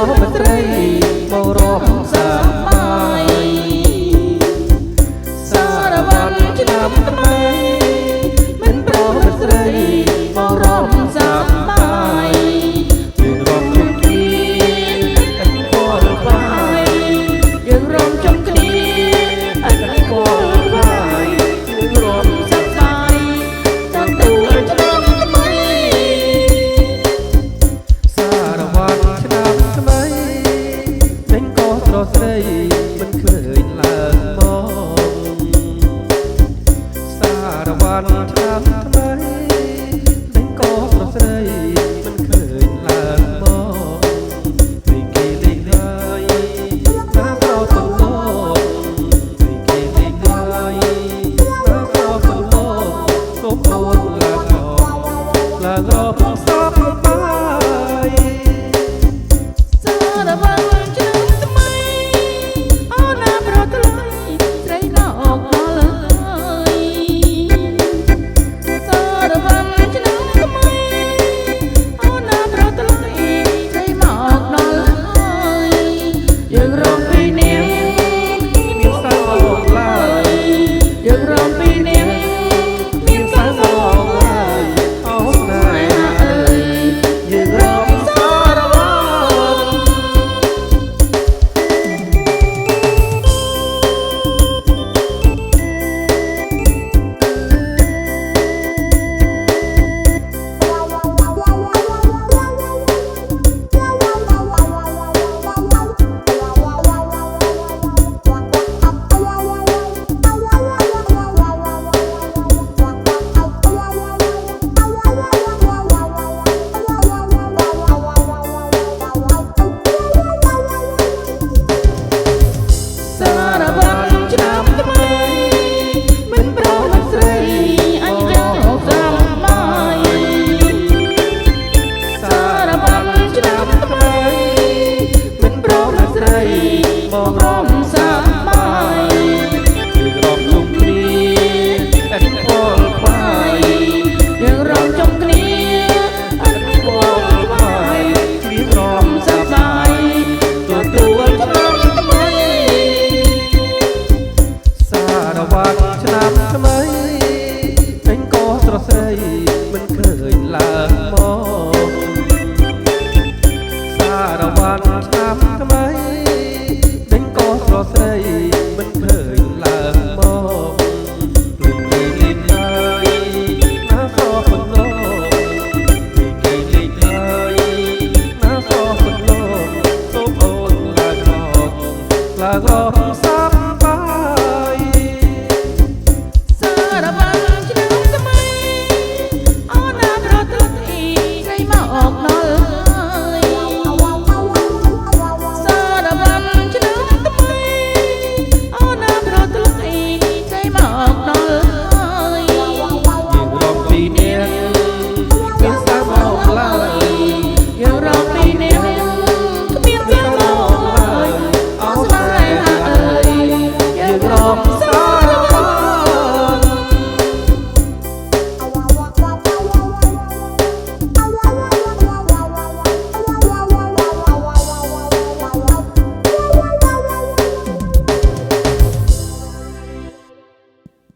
មិនស្រីមករំសាបាយសារវ័នឆ្នាំថ្មីមិនប្រមិនស្រីមករំសាបាយយើងរំជុំគ្នាអត់ពលបាយយើងរំជុំគ្នាអត់ពលបាយយើងរំសាបាយតាមទួលឆ្នាំថ្មីសារវ័នឆ្នាំថ្មីមិនក៏ស្រស់ស្រីមិនឃើញឡើងមកសារវ័នឆ្នាំថ្មីមិនក៏ស្រស់ស្រីមិនឃើញឡើងមកពីគេលេងហើយណាស្រស់ទៅលោកពីគេលេងហើយណាស្រស់ទៅលោកសូមអូនឡើងរកសពបាយសារវ័នឆ្នាំថ្មីអូនណាប្រថ្លៃស្រីណោអកដល់ហើយសារវ័នឆ្នាំថ្មីអូនណាប្រថ្លៃស្រីមកដល់ហើយយើងរំពីនាងមានសៅអងឡើយយើងរំពីនាងមានសៅអងឡើយអូនណាអើយយើងរំសារវ័នសារវ័នឆ្នាំថ្មីមិនប្រមិនស្រីអញចង់សាមបាយសារវ័នឆ្នាំថ្មីមិនប្រមិនស្រីមករំសាមបាយយើងរំជុំគ្នាអត់ពលបាយយើងរំជុំគ្នាអត់ពលបាយគ្នារំសាមបាយទទួលឆ្នាំថ្មីសារវ័នឆ្នាំថ្មីពេញក៏ស្រស់ស្រីមិនឃើញឡើងមកសារវ័នឆ្នាំថ្មី